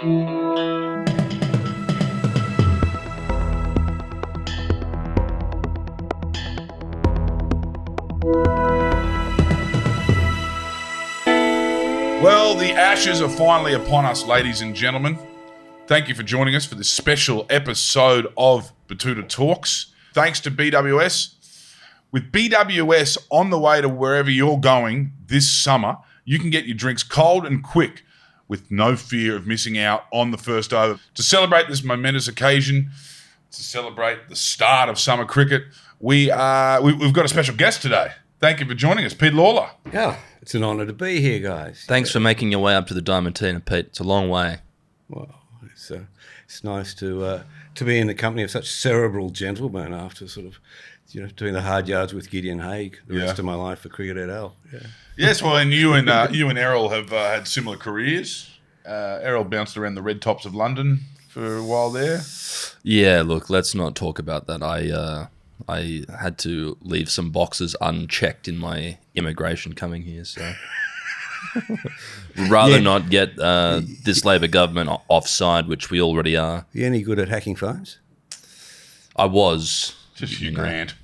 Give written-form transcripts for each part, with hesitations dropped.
Well, the ashes are finally upon us, ladies and gentlemen. Thank you for joining us for this special episode of Betoota Talks. Thanks to BWS. With BWS on the way to wherever you're going this summer, you can get your drinks cold and quick with no fear of missing out on the first over. To celebrate this momentous occasion, to celebrate the start of summer cricket, we've got a special guest today. Thank you for joining us, Pete Lalor. Yeah, it's an honour to be here, guys. Thanks for making your way up to the Diamantina, Pete. It's a long way. Well, it's nice to be in the company of such cerebral gentlemen after sort of, doing the hard yards with Gideon Haigh the rest of my life for cricket at L. Yeah. Yes, well, and you and Errol have had similar careers. Errol bounced around the red tops of London for a while there. Yeah, look, let's not talk about that. I had to leave some boxes unchecked in my immigration coming here, so rather not get this Labor government offside, which we already are. You any good at hacking phones? I was. Just Hugh Grant.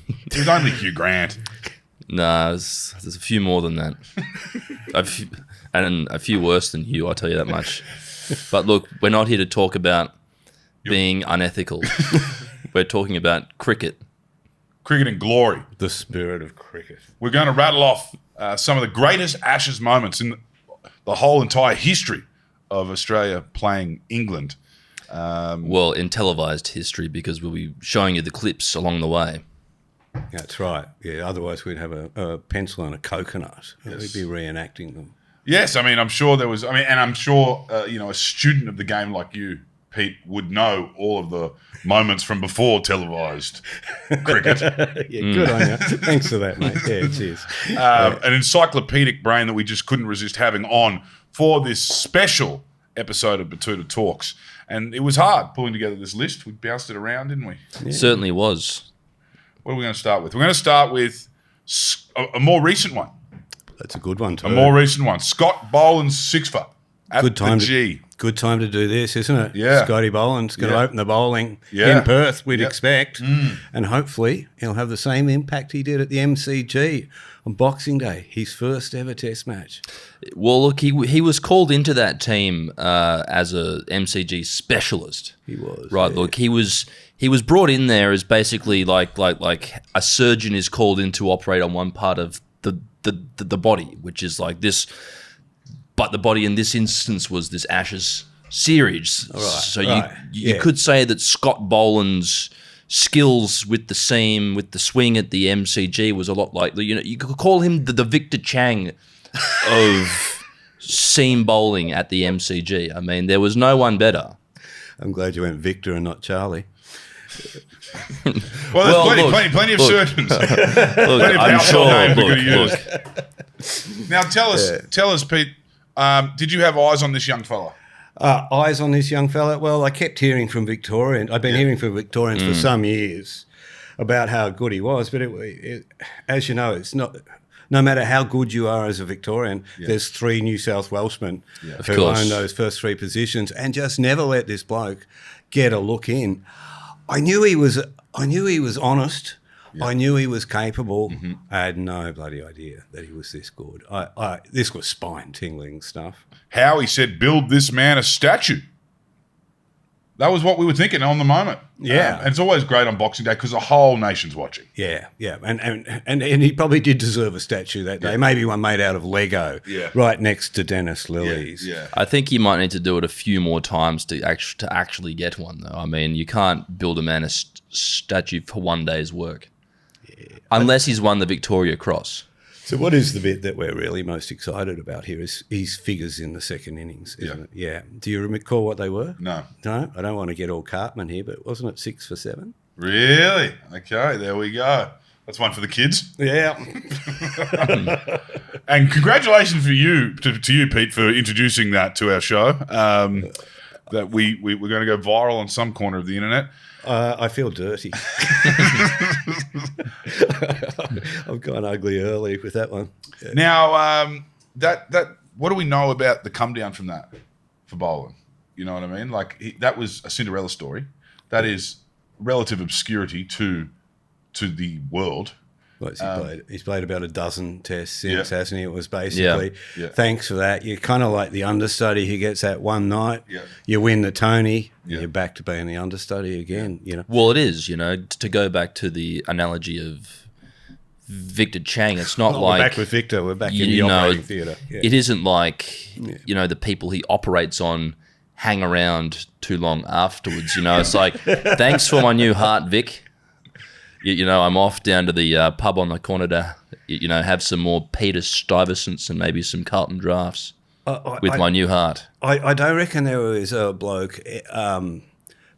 It was only Hugh Grant. Nah, there's a few more than that. And a few worse than Hugh, I'll tell you that much. But look, we're not here to talk about being unethical. We're talking about cricket. Cricket and glory. The spirit of cricket. We're going to rattle off some of the greatest Ashes moments in the whole entire history of Australia playing England. Well, in televised history, because we'll be showing you the clips along the way. That's right. Yeah, otherwise we'd have a pencil and a coconut. Yes. We'd be reenacting them. Yes, I mean, I'm sure there was. And I'm sure a student of the game like you, Pete, would know all of the moments from before televised cricket. Yeah, good on you. Thanks for that, mate. Yeah, cheers. An encyclopedic brain that we just couldn't resist having on for this special episode of Betoota Talks. And it was hard pulling together this list. We bounced it around, didn't we? Yeah. Certainly was. What are we going to start with? We're going to start with a more recent one. That's a good one, too. A more recent one. Scott Boland's sixfer at Good time the G. Good time to do this, isn't it? Yeah. Scotty Boland's going to open the bowling Yeah. in Perth, we'd Yep. expect. And hopefully he'll have the same impact he did at the MCG on Boxing Day, his first ever test match. Well, look, he was called into that team as a MCG specialist. He was. Right, yeah. look, he was brought in there as basically like a surgeon is called in to operate on one part of the body, which is like this. But the body in this instance was this Ashes series. Right, so right, you could say that Scott Boland's skills with the seam, with the swing at the MCG was a lot like, you could call him the Victor Chang of seam bowling at the MCG. I mean, there was no one better. I'm glad you went Victor and not Charlie. Well, there's plenty of surgeons. Look, Plenty of I'm household sure. names we could Look, use. Now, tell us, Pete, did you have eyes on this young fella? Eyes on this young fella? Well, I kept hearing from Victorians. I've been hearing from Victorians for some years about how good he was. But as you know, it's not. No matter how good you are as a Victorian, there's three New South Welshmen who own those first three positions, and just never let this bloke get a look in. I knew he was honest. Yeah. I knew he was capable. Mm-hmm. I had no bloody idea that he was this good. This was spine-tingling stuff. Howie said, "Build this man a statue." That was what we were thinking on the moment. Yeah. And it's always great on Boxing Day because the whole nation's watching. Yeah, yeah. And he probably did deserve a statue that day. Maybe one made out of Lego right next to Dennis Lilly's. Yeah. I think you might need to do it a few more times to actually get one, though. I mean, you can't build a man a statue for one day's work. Yeah. Unless he's won the Victoria Cross. So what is the bit that we're really most excited about here is his figures in the second innings, isn't it? Yeah. Do you recall what they were? No. No? I don't want to get all Cartman here, but wasn't it 6 for 7? Really? Okay, there we go. That's one for the kids. Yeah. And congratulations to you, Pete, for introducing that to our show. That we're going to go viral on some corner of the internet. I feel dirty. I've gone ugly early with that one. Yeah. Now, that what do we know about the come down from that for Boland? You know what I mean? Like that was a Cinderella story. That is relative obscurity to the world. He's played about a dozen tests since, hasn't he? It was basically, thanks for that. You're kind of like the understudy who gets that one night. Yeah. You win the Tony, you're back to being the understudy again. You know. Well, it is. You know, to go back to the analogy of Victor Chang, it's not We're like back with Victor. We're back in the operating theatre. Yeah. It isn't like you know the people he operates on hang around too long afterwards. You know, it's like thanks for my new heart, Vic. You know, I'm off down to the pub on the corner to, you know, have some more Peter Stuyvesants and maybe some Carlton drafts with my new heart. I don't reckon there was a bloke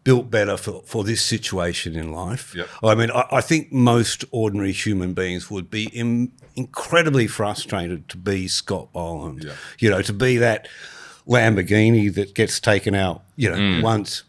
built better for this situation in life. Yep. I mean, I think most ordinary human beings would be incredibly frustrated to be Scott Boland. Yeah. You know, to be that Lamborghini that gets taken out, you know, once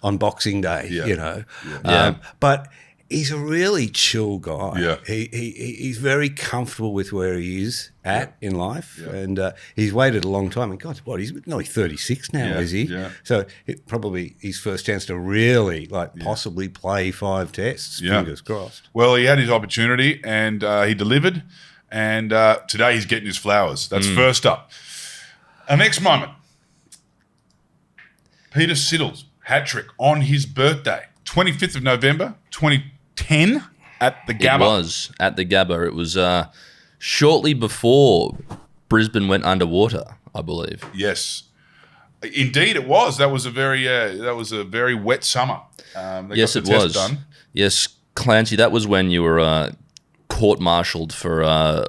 on Boxing Day, you know. Yeah. But he's a really chill guy. Yeah. He's very comfortable with where he is at in life, and he's waited a long time. And God, what, he's nearly 36 now, is he? Yeah. So it probably his first chance to really, possibly play 5 tests. Yeah. Fingers crossed. Well, he had his opportunity and he delivered. And today he's getting his flowers. That's first up. Our next moment. Peter Siddle's hat trick on his birthday, 25th of November, 2010 at the Gabba. It was at the Gabba. It was shortly before Brisbane went underwater, I believe. Yes, indeed it was. That was a very wet summer. Yes, it was. Done. Yes, Clancy, that was when you were court-martialed for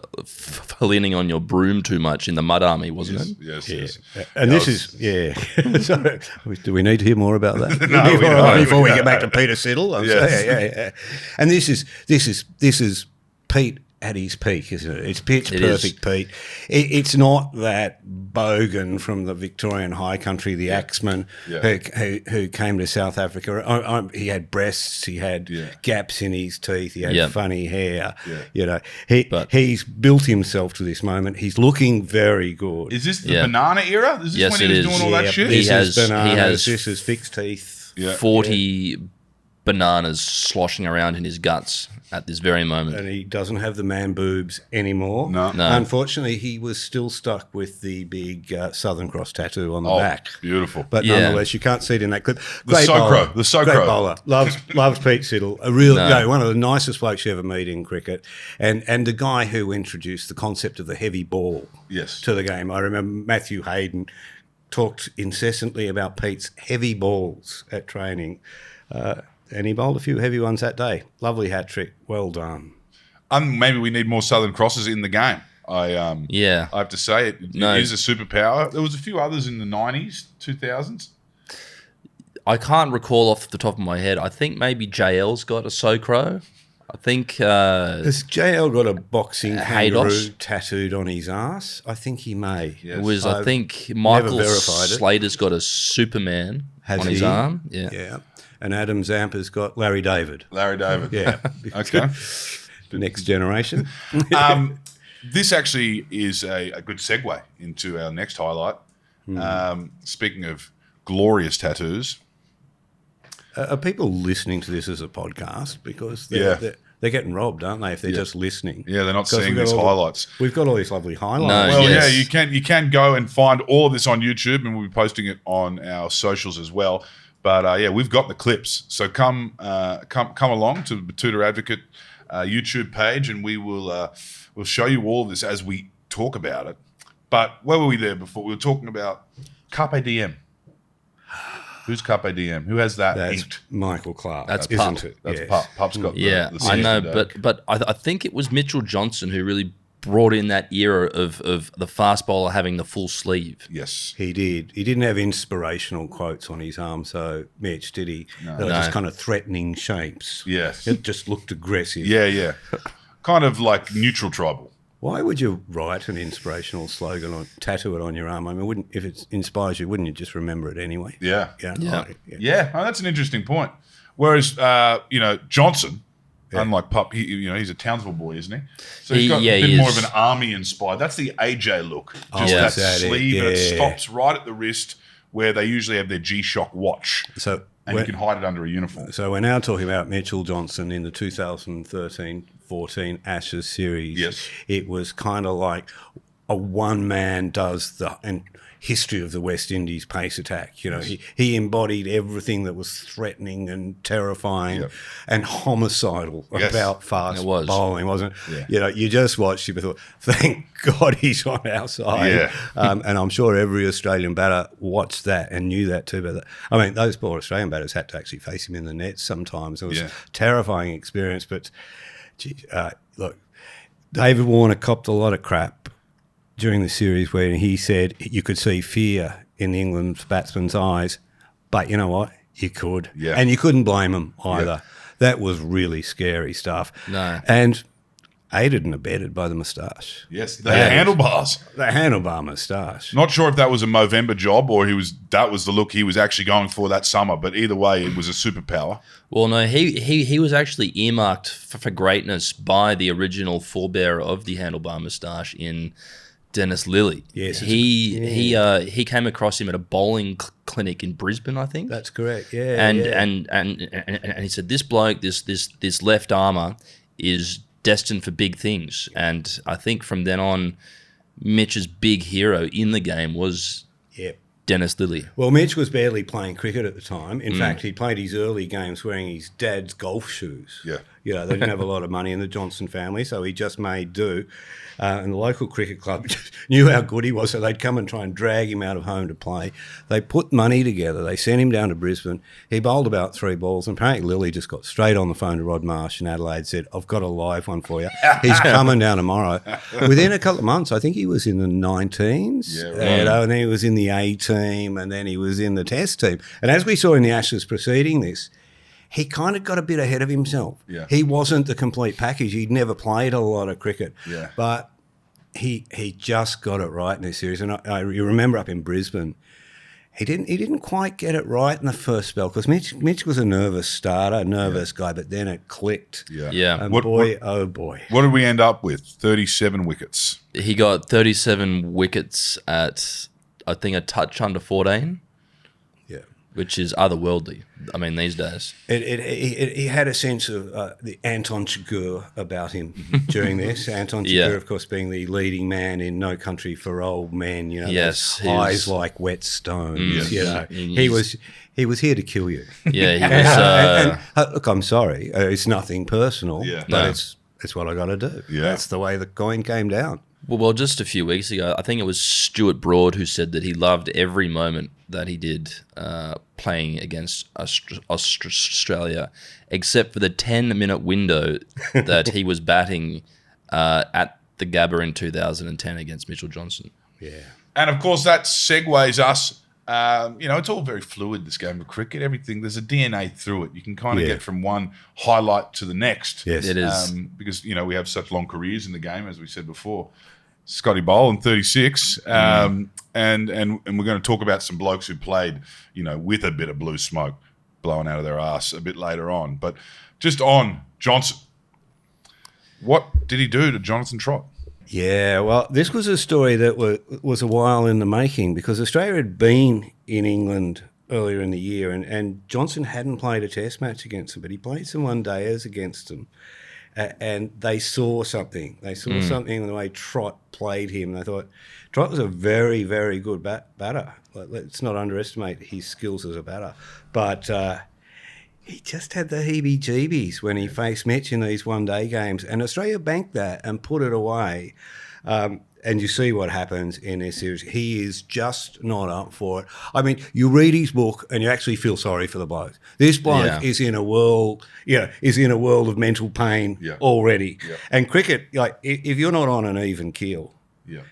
leaning on your broom too much in the Mud Army, wasn't it? Yes. And this is Sorry, do we need to hear more about that? No, we don't. Before we get back to Peter Siddle. Yes. Yeah. And this is Pete at his peak, isn't it? It's pitch perfect, Pete. It's not that bogan from the Victorian high country, the axeman who came to South Africa. He had breasts, he had gaps in his teeth, he had funny hair. Yeah. You know, he's built himself to this moment. He's looking very good. Is this the banana era? Is this when he was doing all that shit? This is fixed teeth. Yeah. 40 bananas sloshing around in his guts at this very moment. And he doesn't have the man boobs anymore. No. Unfortunately, he was still stuck with the big Southern Cross tattoo on the back. Beautiful. But nonetheless, you can't see it in that clip. The Socro. Great bowler. Loves Pete Siddle. A real, one of the nicest blokes you ever meet in cricket. And the guy who introduced the concept of the heavy ball to the game. I remember Matthew Hayden talked incessantly about Pete's heavy balls at training. And he bowled a few heavy ones that day. Lovely hat trick. Well done. Maybe we need more Southern Crosses in the game. I have to say it is a superpower. There was a few others in the 90s, 2000s. I can't recall off the top of my head. I think maybe JL's got a Socro. I think... Has JL got a boxing kangaroo Haydos tattooed on his ass? I think he may. Yes. It was, I think, never Michael verified it. Slater's got a Superman Has on his he? arm. Yeah. And Adam Zampa's got Larry David. Larry David. Yeah. Okay. Next generation. This actually is a good segue into our next highlight. Speaking of glorious tattoos. Are people listening to this as a podcast? Because they're getting robbed, aren't they, if they're just listening? Yeah, they're not seeing these highlights. We've got all these lovely highlights. No, Well, yes. you can go and find all of this on YouTube, and we'll be posting it on our socials as well. But we've got the clips. So come along to the Betoota Advocate YouTube page, and we'll show you all of this as we talk about it. But where were we there before? We were talking about Carpe Diem. Who's Carpe Diem? Who has that That's inked? Michael Clark, That's isn't Pup. it? That's Yes. Pup. Pup's got Yeah, the I know, season, but I think it was Mitchell Johnson who really brought in that era of the fast bowler having the full sleeve. yes. He did. He didn't have inspirational quotes on his arm, so Mitch, did he? They were just kind of threatening shapes. Yes. It just looked aggressive. Yeah. Kind of like neutral tribal. Why would you write an inspirational slogan or tattoo it on your arm? I mean, if it inspires you, wouldn't you just remember it anyway? Yeah. Yeah. Oh, that's an interesting point. Whereas, Johnson, unlike Pup, he's a Townsville boy, isn't he? So he's got a bit more of an army inspired. That's the AJ look. Just that is that it? sleeve that Yeah. stops right at the wrist where they usually have their G-Shock watch. So and you can hide it under a uniform. So we're now talking about Mitchell Johnson in the 2013-14 Ashes series. Yes. It was kind of like a one-man does the history of the West Indies pace attack. You know, he embodied everything that was threatening and terrifying and homicidal about fast bowling, wasn't it? Yeah. You know, you just watched him and thought, thank God he's on our side. Yeah. And I'm sure every Australian batter watched that and knew that too. But I mean, those poor Australian batters had to actually face him in the net sometimes. It was a terrifying experience. But, look, David Warner copped a lot of crap during the series where he said you could see fear in England's batsmen's eyes, but you know what? You could. Yeah. And you couldn't blame them either. Yeah. That was really scary stuff. No. And aided and abetted by the moustache. Yes, the handlebars. The handlebar moustache. Not sure if that was a Movember job or that was the look he was actually going for that summer, but either way, it was a superpower. Well, no, he was actually earmarked for greatness by the original forebearer of the handlebar moustache in Dennis Lilly. Yes. He came across him at a bowling clinic in Brisbane, I think. That's correct. Yeah. And he said, this bloke, this left armour is destined for big things. And I think from then on, Mitch's big hero in the game was Dennis Lilly. Well, Mitch was barely playing cricket at the time. In fact, he played his early games wearing his dad's golf shoes. Yeah. You know, they didn't have a lot of money in the Johnson family, so he just made do. And the local cricket club knew how good he was, so they'd come and try and drag him out of home to play. They put money together. They sent him down to Brisbane. He bowled about 3 balls, and apparently Lilly just got straight on the phone to Rod Marsh in Adelaide, said, I've got a live one for you. He's coming down tomorrow. Within a couple of months, I think he was in the 19s, and then he was in the A team, and then he was in the Test team. And as we saw in the Ashes preceding this, he kind of got a bit ahead of himself. Yeah. He wasn't the complete package. He'd never played a lot of cricket. Yeah. But he just got it right in this series. And you remember up in Brisbane, he didn't quite get it right in the first spell because Mitch was a nervous starter, guy, but then it clicked. Yeah. And oh boy. What did we end up with? 37 wickets. He got 37 wickets at, I think, a touch under 14. Yeah. Which is otherworldly. I mean, these days. He had a sense of the Anton Chigurh about him during this. Anton Chigurh, of course, being the leading man in No Country for Old Men. You know, yes, eyes like wet stones. You know, he was here to kill you. Yeah, he was. Look, I'm sorry. It's nothing personal, but it's what I got to do. Yeah. That's the way the coin came down. Well, just a few weeks ago, I think it was Stuart Broad who said that he loved every moment that he did playing against Australia, except for the 10-minute window that he was batting at the Gabba in 2010 against Mitchell Johnson. Yeah. And, of course, that segues us. It's all very fluid, this game of cricket. Everything, there's a DNA through it. You can kind of get from one highlight to the next. Yes. It is. Because, we have such long careers in the game, as we said before. Scotty Boland, 36. And we're going to talk about some blokes who played, with a bit of blue smoke blowing out of their ass a bit later on. But just on Johnson, what did he do to Jonathan Trott? Yeah, well, this was a story that was a while in the making because Australia had been in England earlier in the year and Johnson hadn't played a test match against them, but he played some one-dayers against them. And they saw something. They saw something in the way Trott played him. And they thought, Trott was a very, very good batter. Let's not underestimate his skills as a batter. But he just had the heebie-jeebies when he faced Mitch in these one-day games. And Australia banked that and put it away. And you see what happens in this series. He is just not up for it. I mean, you read his book and you actually feel sorry for the bloke. This bloke is in a world, of mental pain already. Yeah. And cricket, if you're not on an even keel,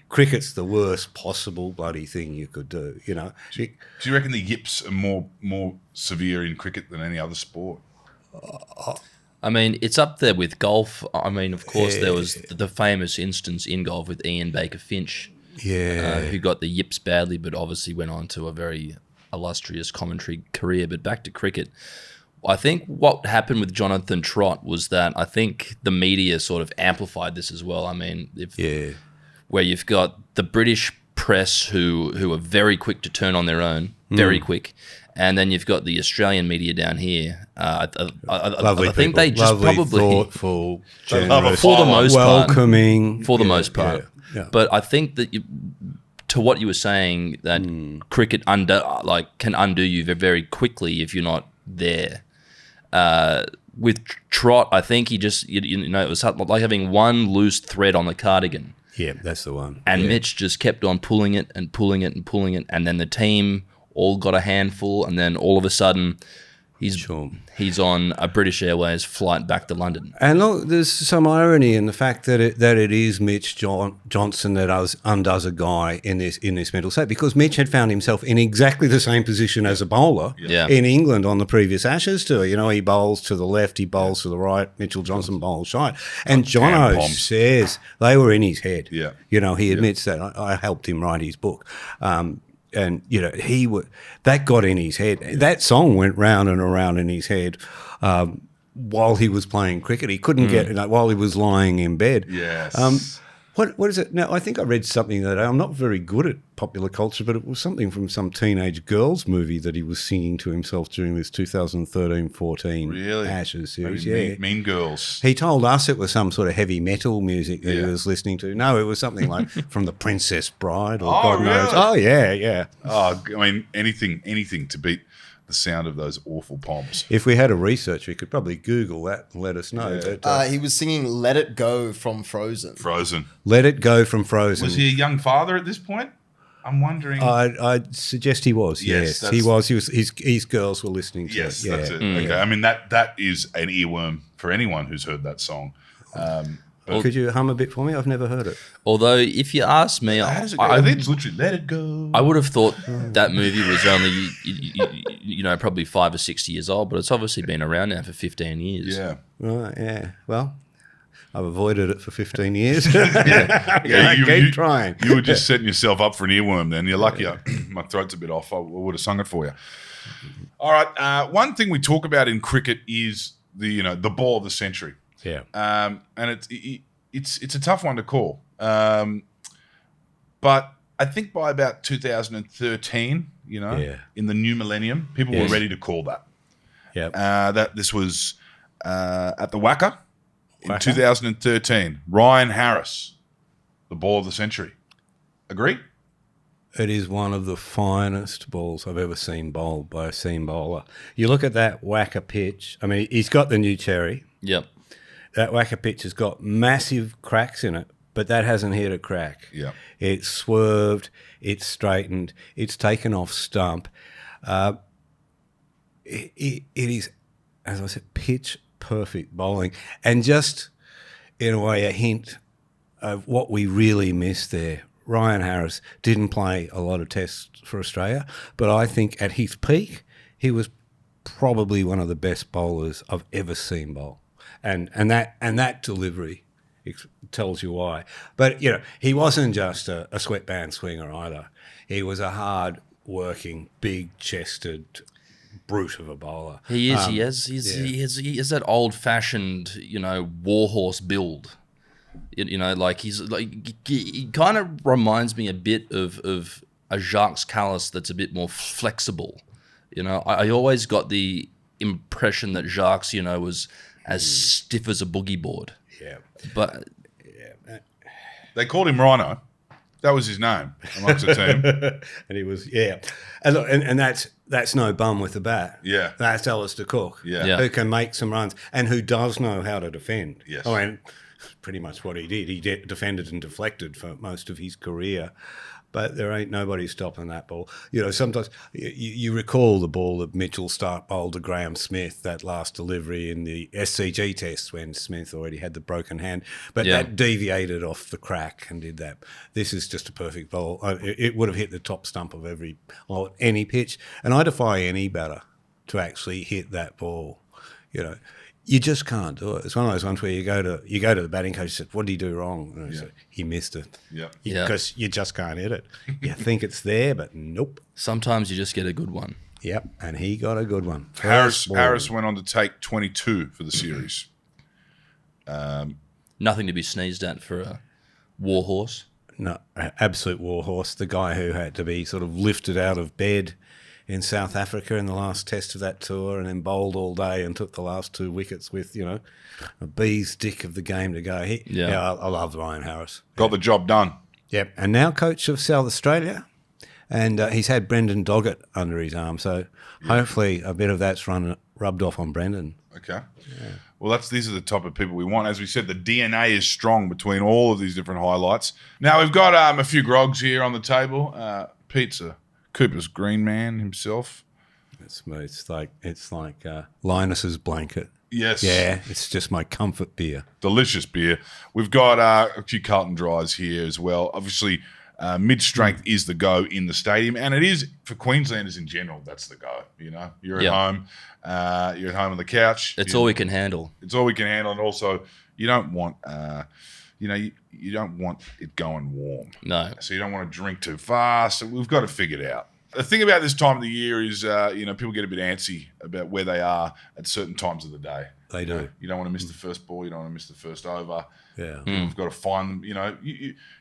cricket's the worst possible bloody thing you could do. Do you reckon the yips are more severe in cricket than any other sport? I mean, it's up there with golf. I mean, of course, there was the famous instance in golf with Ian Baker Finch, who got the yips badly, but obviously went on to a very illustrious commentary career. But back to cricket, I think what happened with Jonathan Trott was that I think the media sort of amplified this as well. I mean, where you've got the British press who are very quick to turn on their own very quick. And then you've got the Australian media down here. Lovely I think people. they just Lovely, probably thoughtful, love a generous, for the most part. welcoming. For the most part. Yeah. But I think that to what you were saying, that cricket can undo you very, very quickly if you're not there. With Trot, I think he just, it was like having one loose thread on the cardigan. Yeah, that's the one. And Mitch just kept on pulling it and pulling it and pulling it. And then the team all got a handful. And then all of a sudden, he's on a British Airways flight back to London. And look, there's some irony in the fact that it is Mitch Johnson that undoes a guy in this mental state, because Mitch had found himself in exactly the same position as a bowler in England on the previous Ashes tour. He bowls to the left, he bowls to the right, Mitchell Johnson bowls right. And Jono says they were in his head. Yeah. He admits that. I helped him write his book. And that got in his head. That song went round and around in his head while he was playing cricket. He couldn't get while he was lying in bed. Yes. What is it now? I think I read something that I'm not very good at popular culture, but it was something from some teenage girls movie that he was singing to himself during this 2013-14 Ashes series. Mean Girls. He told us it was some sort of heavy metal music that he was listening to. No, it was something like from The Princess Bride or God knows. Oh, yeah. Oh, I mean, anything to beat the sound of those awful poms. If we had a research, we could probably Google that and let us know. Yeah. But, he was singing "Let It Go" from Frozen. Let It Go from Frozen. Was he a young father at this point? I'm wondering. I'd suggest he was. Yes, he was. His girls were listening to it. Yes, that's it. Okay. I mean, that is an earworm for anyone who's heard that song. Could you hum a bit for me? I've never heard it. Although, if you ask me, I think it's literally "Let It Go." I would have thought that movie was only, probably 5 or 6 years old, but it's obviously been around now for 15 years. Yeah. Right, yeah. Well, I've avoided it for 15 years. Keep trying. You were just setting yourself up for an earworm then. You're lucky my throat's a bit off. I would have sung it for you. All right. One thing we talk about in cricket is the ball of the century. Yeah. And it's a tough one to call. But I think by about 2013, in the new millennium, people were ready to call that. Yeah. That this was at the Wacker in 2013. Ryan Harris, the ball of the century. Agree? It is one of the finest balls I've ever seen bowled by a seam bowler. You look at that Wacker pitch. I mean, he's got the new cherry. Yep. That Wacker pitch has got massive cracks in it, but that hasn't hit a crack. Yeah. It's swerved, it's straightened, it's taken off stump. It is, as I said, pitch perfect bowling. And just, in a way, a hint of what we really missed there. Ryan Harris didn't play a lot of tests for Australia, but I think at his peak, he was probably one of the best bowlers I've ever seen bowl. And that delivery tells you why. But, he wasn't just a sweatband swinger either. He was a hard-working, big-chested brute of a bowler. He is. He has that old-fashioned, warhorse build. He kind of reminds me a bit of a Jacques Callis that's a bit more flexible. I always got the impression that Jacques, was as stiff as a boogie board. Yeah. But they called him Rhino. That was his name amongst the team. And he was, And look, and that's no bum with the bat. Yeah. That's Alistair Cook. Yeah. Who can make some runs and who does know how to defend. Yes. I mean, pretty much what he did. He defended and deflected for most of his career. But there ain't nobody stopping that ball. Sometimes you recall the ball that Mitchell Starc bowled to Graham Smith, that last delivery in the SCG test when Smith already had the broken hand. But that deviated off the crack and did that. This is just a perfect bowl. It would have hit the top stump of any pitch. And I defy any batter to actually hit that ball. You just can't do it. It's one of those ones where you go to the batting coach and say, "What did he do wrong?" And he said, "He missed it." Yeah. Because you just can't hit it. You think it's there, but nope. sometimes you just get a good one. Yep, and he got a good one. Harris went on to take 22 for the series. Nothing to be sneezed at for a warhorse. No, absolute warhorse. The guy who had to be sort of lifted out of bed in South Africa in the last test of that tour, and then bowled all day and took the last 2 wickets with, a bee's dick of the game to go. I love Ryan Harris. Got the job done. Yep. And now coach of South Australia, and he's had Brendan Doggett under his arm, so hopefully a bit of that's rubbed off on Brendan. Okay. Yeah. Well, these are the type of people we want. As we said, the DNA is strong between all of these different highlights. Now, we've got a few grogs here on the table. Pizza, Cooper's Green Man himself. It's like Linus's blanket. Yes. Yeah, it's just my comfort beer. Delicious beer. We've got a few Carlton Dries here as well. Obviously, mid-strength is the go in the stadium, and it is for Queenslanders in general. That's the go. You're at home. You're at home on the couch. It's all we can handle. It's all we can handle, and also you don't want, you don't want it going warm. No. So you don't want to drink too fast. So we've got to figure it out. The thing about this time of the year is, people get a bit antsy about where they are at certain times of the day. They do. You don't want to miss the first ball. You don't want to miss the first over. Yeah. We've got to find them.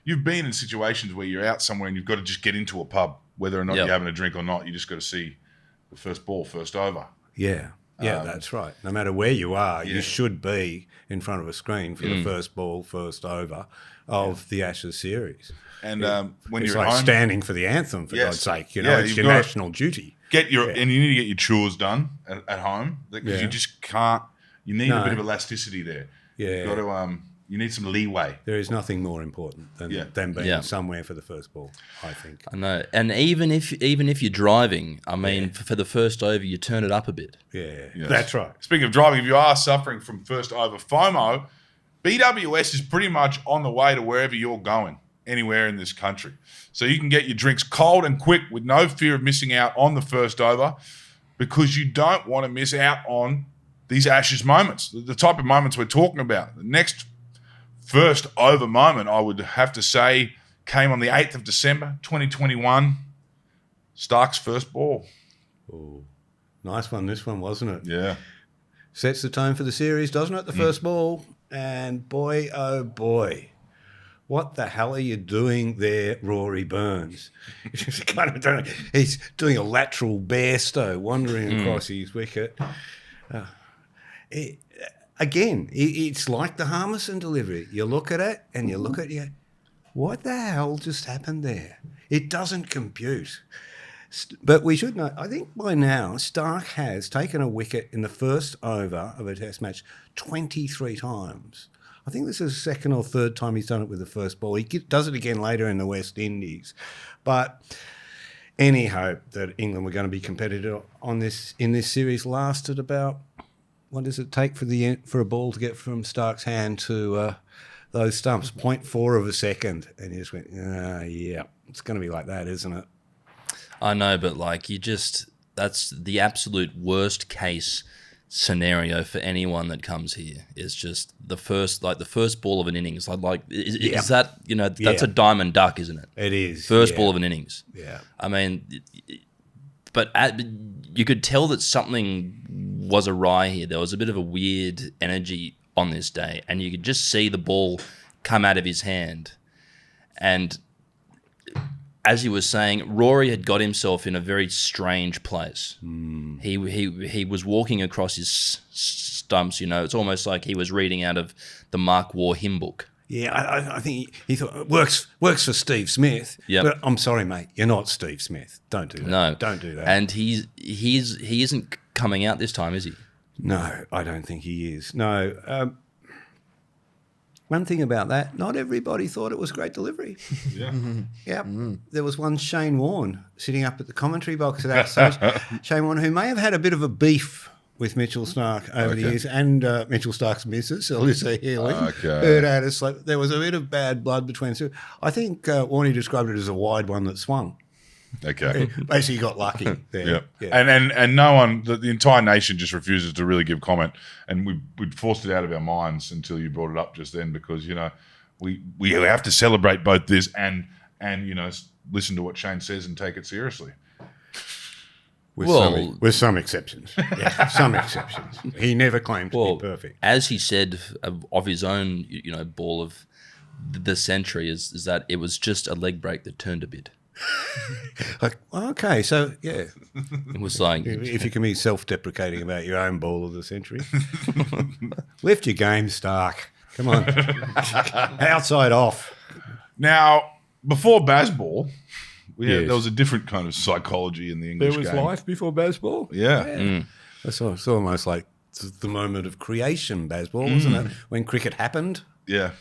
You've been in situations where you're out somewhere and you've got to just get into a pub, whether or not you're having a drink or not. You just got to see the first ball, first over. Yeah. Yeah, that's right. No matter where you are, you should be in front of a screen for the first ball, first over of the Ashes series. And when it's you're like at home, standing for the anthem, for God's sake. It's your national duty. And you need to get your chores done at home because you just can't. You need a bit of elasticity there. Yeah. You've got to. You need some leeway. There is nothing more important than being somewhere for the first ball, I think. I know. And even if you're driving, I mean, for the first over, you turn it up a bit. Yeah, that's right. Speaking of driving, if you are suffering from first over FOMO, BWS is pretty much on the way to wherever you're going, anywhere in this country. So you can get your drinks cold and quick with no fear of missing out on the first over because you don't want to miss out on these Ashes moments, the type of moments we're talking about. The next first over moment, I would have to say, came on the 8th of December, 2021. Starc's first ball. Oh, nice one, this one, wasn't it? Yeah. Sets the tone for the series, doesn't it? The first ball. And boy, oh boy, what the hell are you doing there, Rory Burns? He's doing a lateral bear stow, wandering across his wicket. It's like the Harmison delivery. You look at it and you look at it, what the hell just happened there? It doesn't compute. But we should know, I think by now, Starc has taken a wicket in the first over of a test match 23 times. I think this is the second or third time he's done it with the first ball. He does it again later in the West Indies. But any hope that England were going to be competitive in this series lasted about, what does it take for a ball to get from Starc's hand to those stumps? 0.4 of a second. And he just went, it's going to be like that, isn't it? I know, but that's the absolute worst case scenario for anyone that comes here. Is just the first ball of an innings. Is that, that's a diamond duck, isn't it? It is. First ball of an innings. Yeah. I mean, but you could tell that something was awry here. There was a bit of a weird energy on this day, and you could just see the ball come out of his hand. And as you were saying, Rory had got himself in a very strange place. He was walking across his stumps. It's almost like he was reading out of the Mark War hymn book. Yeah, I think he thought it works for Steve Smith. Yep. But I'm sorry, mate, you're not Steve Smith. Don't do that. No, don't do that. And he isn't coming out this time, is he? No, I don't think he is. No. One thing about that, not everybody thought it was great delivery. Yeah. Yep. There was one Shane Warne sitting up at the commentary box at that stage. Shane Warne, who may have had a bit of a beef with Mitchell Starc over the years, and Mitchell Starc's missus, Alyssa Healy, who'd had a slip. There was a bit of bad blood between the two. I think Warney described it as a wide one that swung. Okay. Basically got lucky there. Yeah. And no one, the entire nation just refuses to really give comment. And we'd forced it out of our minds until you brought it up just then because, we have to celebrate both this and listen to what Shane says and take it seriously. With some exceptions. Yeah, some exceptions. He never claimed to be perfect. As he said of his own, ball of the century is that it was just a leg break that turned a bit. Like, okay, so yeah, It was like, if you can be self-deprecating about your own ball of the century, lift your game, Starc. Come on, outside off. Now, before Bazball, Yes. there was a different kind of psychology in the English game. before baseball. Yeah. It's almost like the moment of creation, baseball, wasn't it? When cricket happened. Yeah.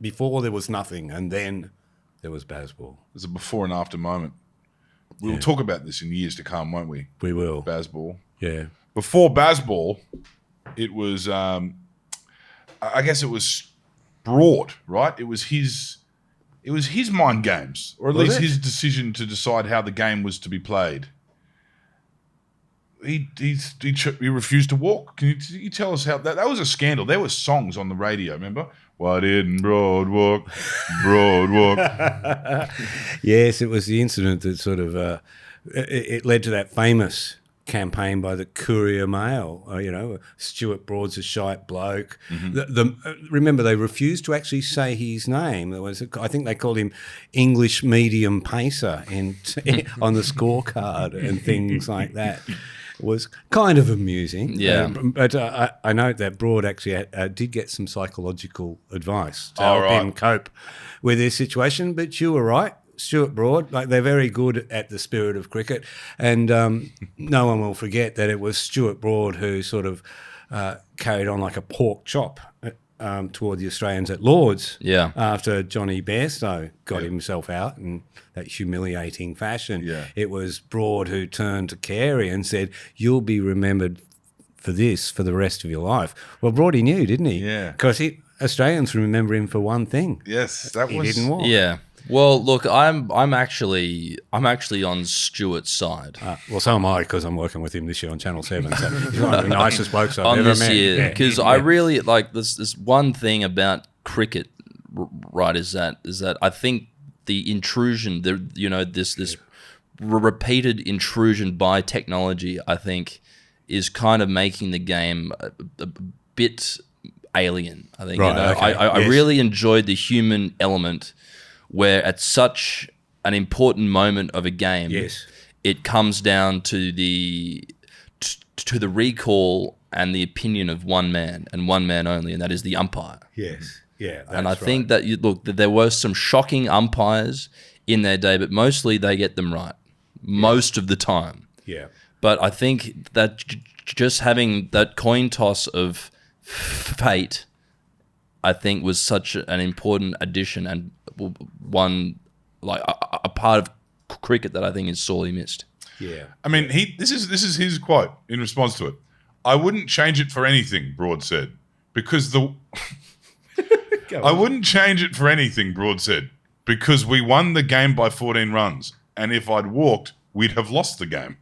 Before there was nothing, and then there was baseball. There's a before and after moment. We'll talk about this in years to come, won't we? We will. Bazball. Yeah. Before Bazball, it was, I guess it was Broad, right? It was his mind games, or at Was least it? his decision to decide how the game was to be played. He refused to walk. Can you tell us how that was a scandal? There were songs on the radio, remember? Why didn't Broad walk? Broad walk. Yes, it was the incident that sort of it led to that famous campaign by the Courier Mail. Stuart Broad's a shite bloke. Remember, they refused to actually say his name. I think they called him English medium pacer on the scorecard and things like that. It was kind of amusing. Yeah. But I note that Broad actually did get some psychological advice to Oh, help right. him cope with this situation. But you were right. Stuart Broad, they're very good at the spirit of cricket, and no one will forget that it was Stuart Broad who sort of carried on like a pork chop toward the Australians at Lords after Johnny Bairstow got himself out in that humiliating fashion. Yeah. It was Broad who turned to Carey and said, "You'll be remembered for this for the rest of your life." Well, Broady knew, didn't he? Yeah. Because Australians remember him for one thing. Yes, He didn't walk. yeah. Well, look, I'm actually on Stuart's side Well, so am I, because I'm working with him this year on Channel 7. So he's one of the nicest blokes I've on ever this met. year Yeah. because I really like this one thing about cricket, right? Is that I think the intrusion, this repeated intrusion by technology, I think, is kind of making the game a bit alien. I think Right, okay. I Yes. really enjoyed the human element, where at such an important moment of a game, Yes. it comes down to the recall and the opinion of one man and one man only, and that is the umpire. Yes. Yeah. And I that's think right. that there were some shocking umpires in their day, but mostly they get them right most of the time. Yeah. But I think that just having that coin toss of fate, I think, was such an important addition and one, like a part of cricket that I think is sorely missed. Yeah. I mean, this is his quote in response to it. I wouldn't change it for anything, Broad said, because I wouldn't change it for anything, Broad said, because we won the game by 14 runs, and if I'd walked, we'd have lost the game.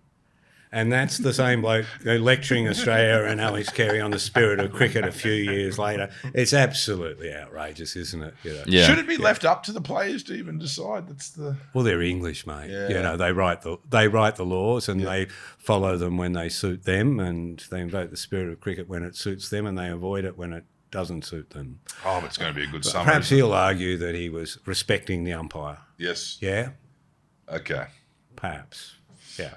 And that's the same bloke lecturing Australia and Alex Carey on the spirit of cricket a few years later. It's absolutely outrageous, isn't it? Yeah. Should it be left up to the players to even decide? Well, they're English, mate. Yeah. They write the laws and they follow them when they suit them, and they invoke the spirit of cricket when it suits them, and they avoid it when it doesn't suit them. Oh, but it's going to be a good summer. Perhaps isn't it? he'll argue that he was respecting the umpire. Yes. Yeah, Okay. perhaps. Yeah.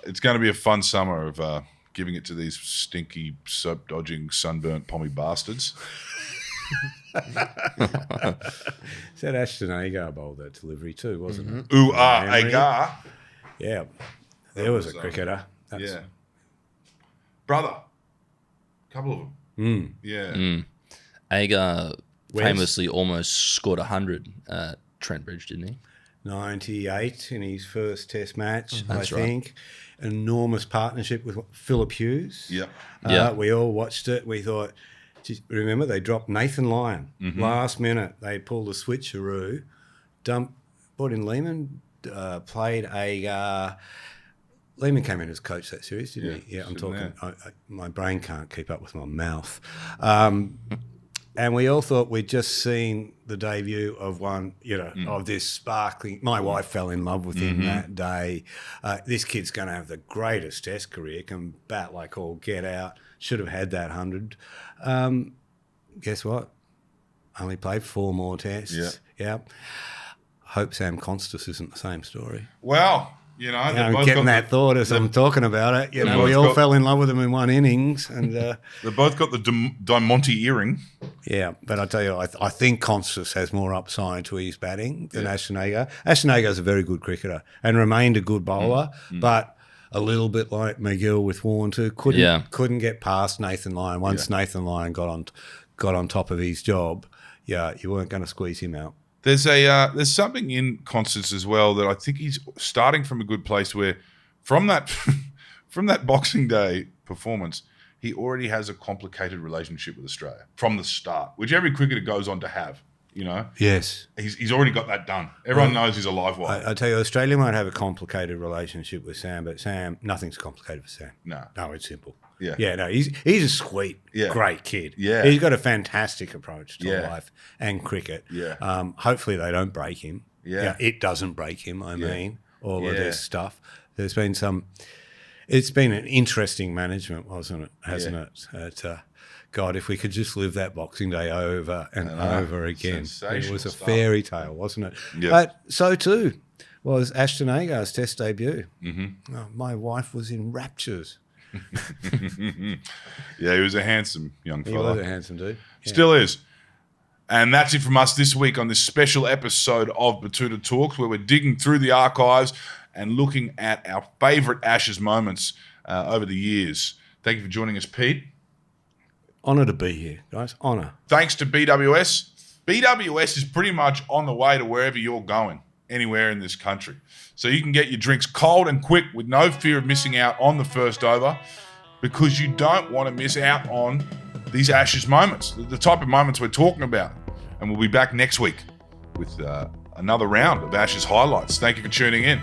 It's going to be a fun summer of giving it to these stinky, soap-dodging, sunburnt, pommy bastards. Is that Ashton Agar bowled that delivery too, wasn't it? Ooh, Memory. Agar. Yeah. There was a was, cricketer. Yeah. Brother. Couple of them. Yeah. Agar Wes? famously almost scored 100 at Trent Bridge, didn't he? 98 in his first test match, That's I right. think. Enormous partnership with Philip Hughes. Yep. Yeah. We all watched it. We thought, geez, remember, they dropped Nathan Lyon last minute. They pulled a switcheroo, brought in Lehman, played Agar. Lehman came in as coach that series, didn't he? Yeah, I'm sitting talking. My brain can't keep up with my mouth. And we all thought we'd just seen the debut of one, of this sparkling. My wife fell in love with him that day. This kid's going to have the greatest test career, can bat like all get out, should have had that 100. Guess what? Only played 4 more tests. Yeah. Yeah. hope Sam Constas isn't the same story. Well, you know, I'm getting that thought as I'm talking about it. You know, we all fell in love with him in one innings, and they've both got the Diamante earring. Yeah, but I tell you, I think Constas has more upside to his batting than Ashton Agar. Ashton Agar is a very good cricketer and remained a good bowler, but a little bit like McGill with Warren too, couldn't get past Nathan Lyon. Once Nathan Lyon got on top of his job, you weren't going to squeeze him out. There's something in Constance as well that I think he's starting from a good place where from that Boxing Day performance, he already has a complicated relationship with Australia from the start, which every cricketer goes on to have. You know, yes, he's already got that done. Everyone knows he's a live wire. I tell you, Australia might have a complicated relationship with Sam, but nothing's complicated with Sam. No, it's simple. Yeah, he's a sweet, great kid. Yeah, he's got a fantastic approach to life and cricket. Yeah, hopefully they don't break him. Yeah, it doesn't break him. I mean, all of this stuff. There's been it's been an interesting management, wasn't it? Hasn't it? God, if we could just live that Boxing Day over and over again. It was a fairy tale, wasn't it? Yeah. But so too was Ashton Agar's Test debut. Mm-hmm. Oh, my wife was in raptures. Yeah, he was a handsome young fella. He was a handsome dude. Yeah. Still is. And that's it from us this week on this special episode of Betoota Talks, where we're digging through the archives and looking at our favourite Ashes moments over the years. Thank you for joining us, Pete. Honour to be here, guys. Honour. Thanks to BWS. BWS is pretty much on the way to wherever you're going, anywhere in this country. So you can get your drinks cold and quick with no fear of missing out on the first over, because you don't want to miss out on these Ashes moments, the type of moments we're talking about. And we'll be back next week with another round of Ashes highlights. Thank you for tuning in.